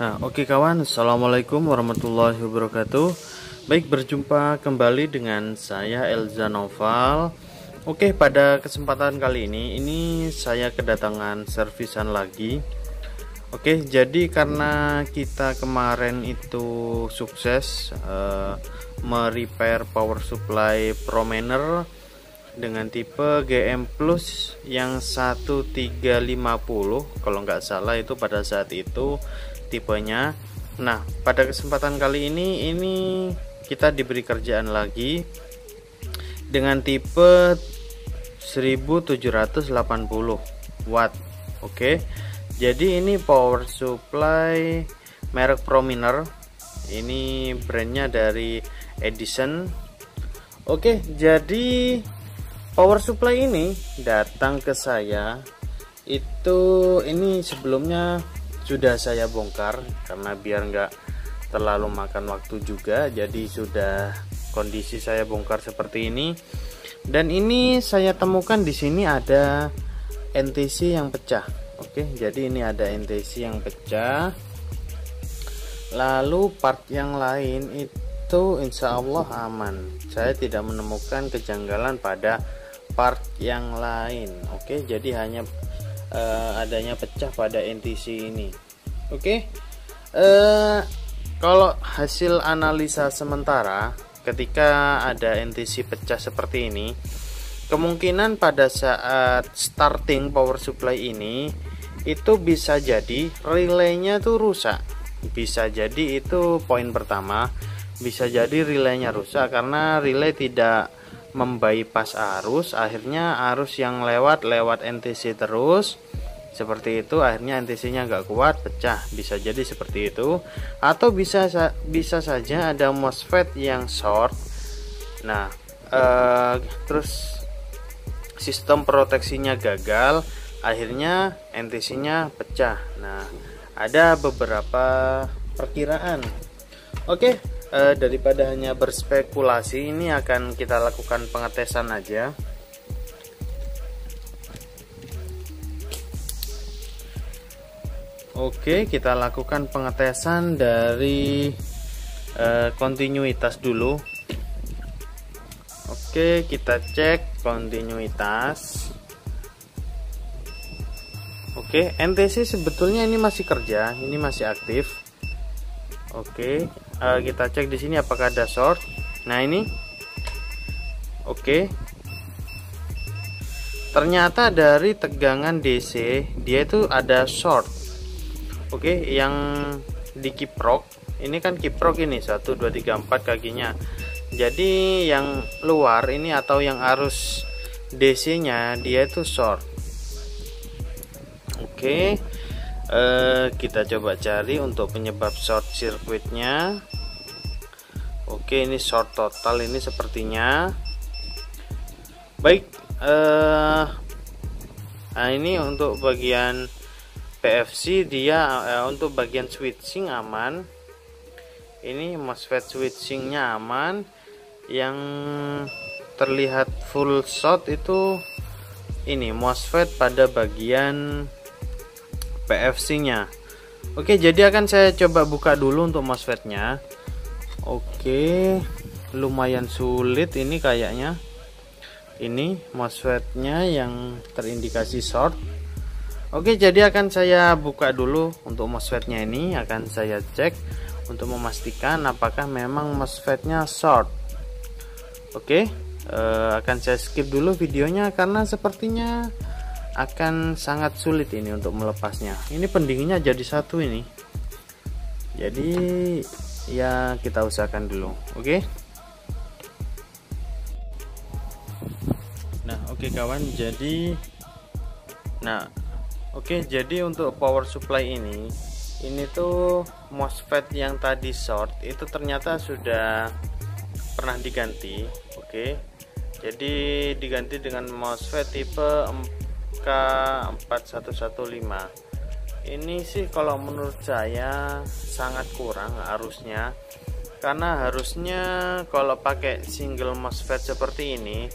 Nah, oke kawan, assalamualaikum warahmatullahi wabarakatuh. Baik, berjumpa kembali dengan saya Elza Noval. Oke, pada kesempatan kali ini saya kedatangan servisan lagi. Oke, jadi karena kita kemarin itu sukses merepair power supply Promainer dengan tipe GM Plus yang 1350, kalau nggak salah itu pada saat itu tipenya. Nah, pada kesempatan kali ini kita diberi kerjaan lagi dengan tipe 1780 watt. Oke, jadi ini power supply merek Promainer. Ini brandnya dari Edison. Oke, jadi power supply ini datang ke saya ini sebelumnya sudah saya bongkar karena biar nggak terlalu makan waktu juga, jadi sudah kondisi saya bongkar seperti ini. Dan ini saya temukan di sini ada NTC yang pecah. Oke, jadi ini ada NTC yang pecah. Lalu part yang lain itu insya Allah aman. Saya tidak menemukan kejanggalan pada part yang lain. Oke, jadi hanya adanya pecah pada NTC ini. Oke, kalau hasil analisa sementara ketika ada NTC pecah seperti ini, kemungkinan pada saat starting power supply ini itu bisa jadi relaynya tuh rusak. Bisa jadi itu poin pertama, bisa jadi relaynya rusak karena relay tidak membypass arus, akhirnya arus yang lewat NTC terus seperti itu, akhirnya NTC nya nggak kuat, pecah. Bisa jadi seperti itu, atau bisa saja ada MOSFET yang short. Nah, terus sistem proteksinya gagal, akhirnya NTC nya pecah. Nah, ada beberapa perkiraan. Oke, daripada hanya berspekulasi, ini akan kita lakukan pengetesan aja. Oke, kita lakukan pengetesan dari kontinuitas dulu. Oke, kita cek kontinuitas. Oke, NTC sebetulnya ini masih kerja, ini masih aktif. Oke, kita cek di sini apakah ada short. Nah, ini oke, ternyata dari tegangan DC dia itu ada short. Oke, yang di kiprok ini kan kiprok ini 1 2 3 4 kakinya. Jadi yang luar ini atau yang arus DC nya dia itu short. Oke, kita coba cari untuk penyebab short circuitnya. Oke, ini short total ini sepertinya. Baik, nah ini untuk bagian PFC dia untuk bagian switching aman. Ini MOSFET switchingnya aman. Yang terlihat full short itu ini MOSFET pada bagian PFC-nya. Oke, jadi akan saya coba buka dulu untuk MOSFET-nya. Oke, lumayan sulit ini kayaknya. Ini MOSFET-nya yang terindikasi short. Oke, jadi akan saya buka dulu untuk MOSFET-nya ini, akan saya cek untuk memastikan apakah memang MOSFET-nya short. Oke, akan saya skip dulu videonya karena sepertinya akan sangat sulit ini untuk melepasnya. Ini pendinginnya jadi satu ini, jadi ya kita usahakan dulu. Oke, nah oke kawan, jadi jadi untuk power supply ini tuh MOSFET yang tadi short itu ternyata sudah pernah diganti. Oke, jadi diganti dengan MOSFET tipe K4115. Ini sih kalau menurut saya sangat kurang arusnya, karena harusnya kalau pakai single MOSFET seperti ini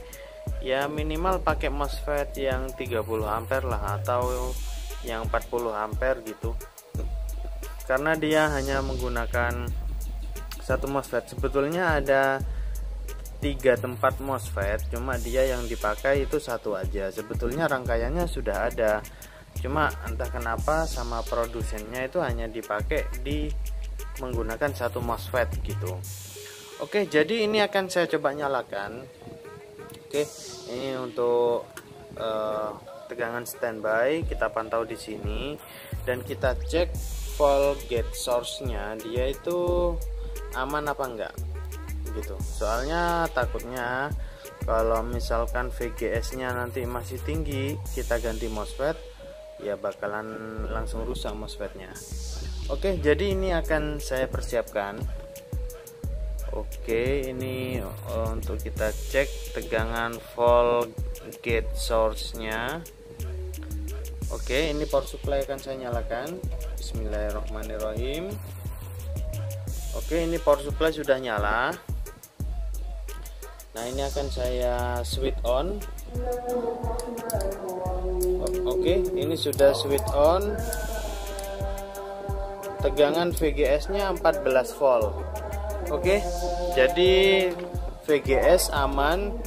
ya minimal pakai MOSFET yang 30 ampere lah atau yang 40 ampere gitu. karena dia hanya menggunakan satu MOSFET. Sebetulnya ada 3 tempat MOSFET, cuma dia yang dipakai itu satu aja. Sebetulnya rangkaiannya sudah ada, cuma entah kenapa sama produsennya itu hanya dipakai di menggunakan satu MOSFET gitu. Oke, jadi ini akan saya coba nyalakan. Oke, ini untuk tegangan standby kita pantau di sini, dan kita cek volt gate source-nya dia itu aman apa enggak gitu. Soalnya takutnya kalau misalkan VGS-nya nanti masih tinggi, kita ganti MOSFET ya bakalan langsung rusak MOSFET-nya. Oke, jadi ini akan saya persiapkan. Oke, ini untuk kita cek tegangan volt gate source-nya. Oke, ini power supply akan saya nyalakan. Bismillahirrahmanirrahim. Oke, ini power supply sudah nyala. Nah, ini akan saya switch on. Oke, ini sudah switch on. Tegangan VGS-nya 14 volt. Oke, jadi VGS aman.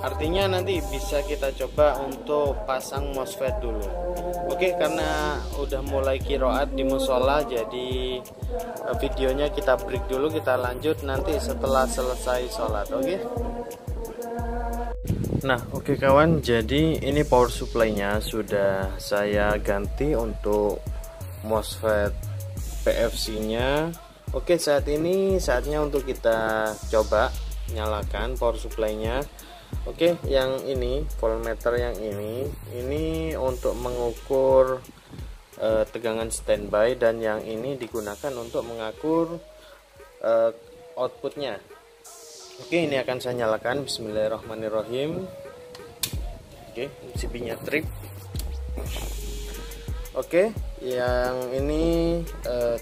Artinya nanti bisa kita coba untuk pasang MOSFET dulu. Oke, karena udah mulai kiroat di musola, jadi videonya kita break dulu, kita lanjut nanti setelah selesai sholat. Oke. Nah, oke kawan, jadi ini power supply-nya sudah saya ganti untuk MOSFET PFC-nya. Oke, saat ini saatnya untuk kita coba nyalakan power supply-nya. Oke, yang ini voltmeter yang ini untuk mengukur tegangan standby, dan yang ini digunakan untuk mengukur outputnya. Oke, ini akan saya nyalakan. Bismillahirrahmanirrahim. Oke, MCB-nya trip. Oke, yang ini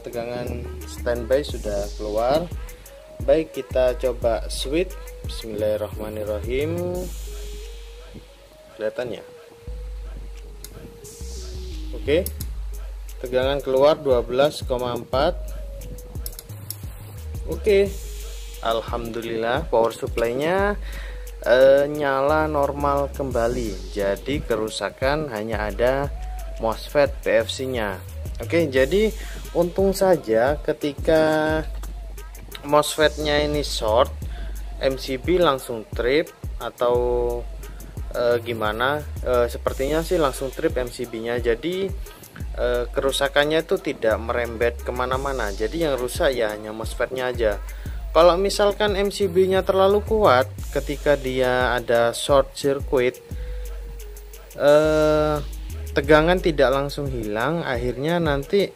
tegangan standby sudah keluar. Baik, kita coba switch. Bismillahirrahmanirrahim. Kelihatan ya? Oke, tegangan keluar 12,4. Oke, alhamdulillah power supply-nya nyala normal kembali. Jadi kerusakan hanya ada MOSFET PFC-nya. Oke, jadi untung saja ketika MOSFET-nya ini short, MCB langsung trip atau gimana, sepertinya sih langsung trip MCB-nya. Jadi kerusakannya itu tidak merembet kemana-mana, jadi yang rusak ya hanya MOSFET-nya aja. Kalau misalkan MCB-nya terlalu kuat, ketika dia ada short circuit, tegangan tidak langsung hilang, akhirnya nanti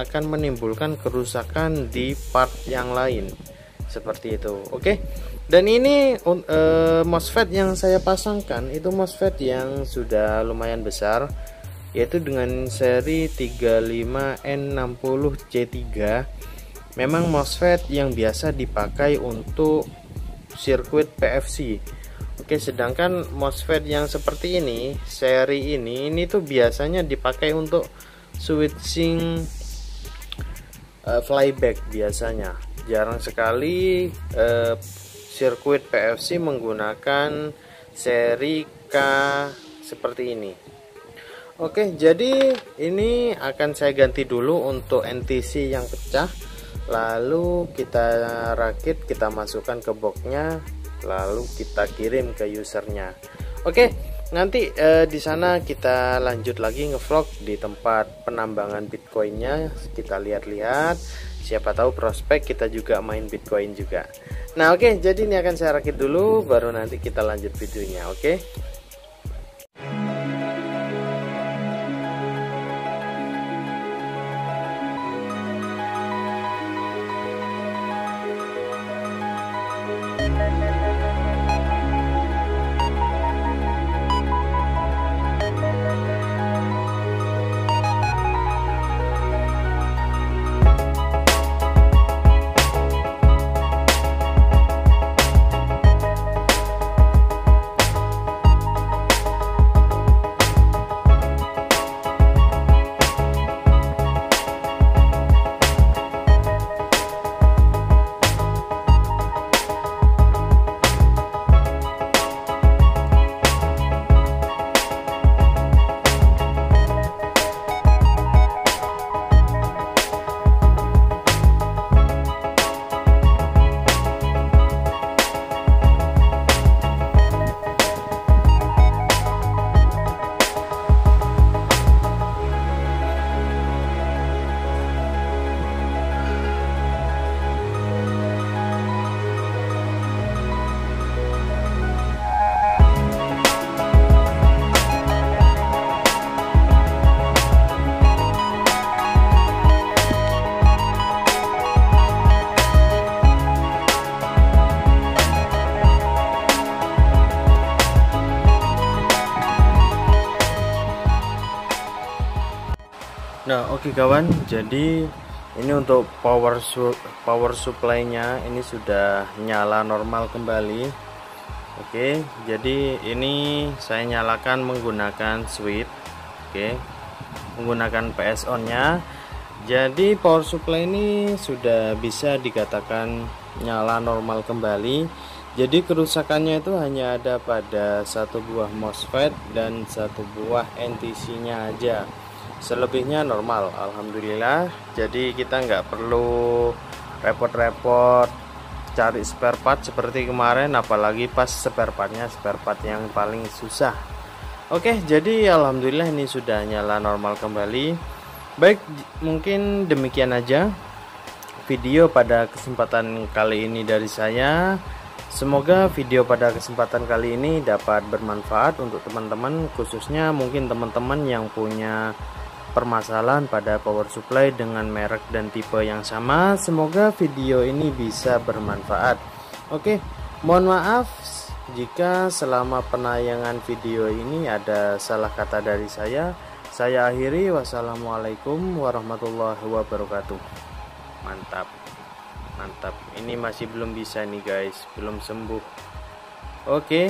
akan menimbulkan kerusakan di part yang lain seperti itu. Oke, dan ini MOSFET yang saya pasangkan itu MOSFET yang sudah lumayan besar, yaitu dengan seri 35N60C3. Memang MOSFET yang biasa dipakai untuk sirkuit PFC. Oke, sedangkan MOSFET yang seperti ini, seri ini tuh biasanya dipakai untuk switching flyback biasanya. Jarang sekali sirkuit PFC menggunakan seri K seperti ini. Oke, jadi ini akan saya ganti dulu untuk NTC yang pecah, lalu kita rakit, kita masukkan ke boxnya, lalu kita kirim ke usernya. Oke, nanti di sana kita lanjut lagi ngevlog di tempat penambangan Bitcoinnya. Kita lihat-lihat, siapa tahu prospek kita juga main Bitcoin juga. Nah, oke, jadi ini akan saya rakit dulu, baru nanti kita lanjut videonya. Oke. Oke kawan, jadi ini untuk power supply-nya ini sudah nyala normal kembali. Oke, jadi ini saya nyalakan menggunakan switch. Oke, menggunakan PS on-nya. Jadi power supply ini sudah bisa dikatakan nyala normal kembali. Jadi kerusakannya itu hanya ada pada satu buah MOSFET dan satu buah NTC-nya aja. Selebihnya normal, alhamdulillah. Jadi kita nggak perlu repot-repot cari spare part seperti kemarin, apalagi pas spare part yang paling susah. Oke, jadi alhamdulillah ini sudah nyala normal kembali. Baik, mungkin demikian aja video pada kesempatan kali ini dari saya. Semoga video pada kesempatan kali ini dapat bermanfaat untuk teman-teman, khususnya mungkin teman-teman yang punya permasalahan pada power supply dengan merek dan tipe yang sama. Semoga video ini bisa bermanfaat. Oke, mohon maaf jika selama penayangan video ini ada salah kata dari saya. Saya akhiri, wassalamualaikum warahmatullahi wabarakatuh. Mantap, mantap. Ini masih belum bisa nih guys, belum sembuh. Oke.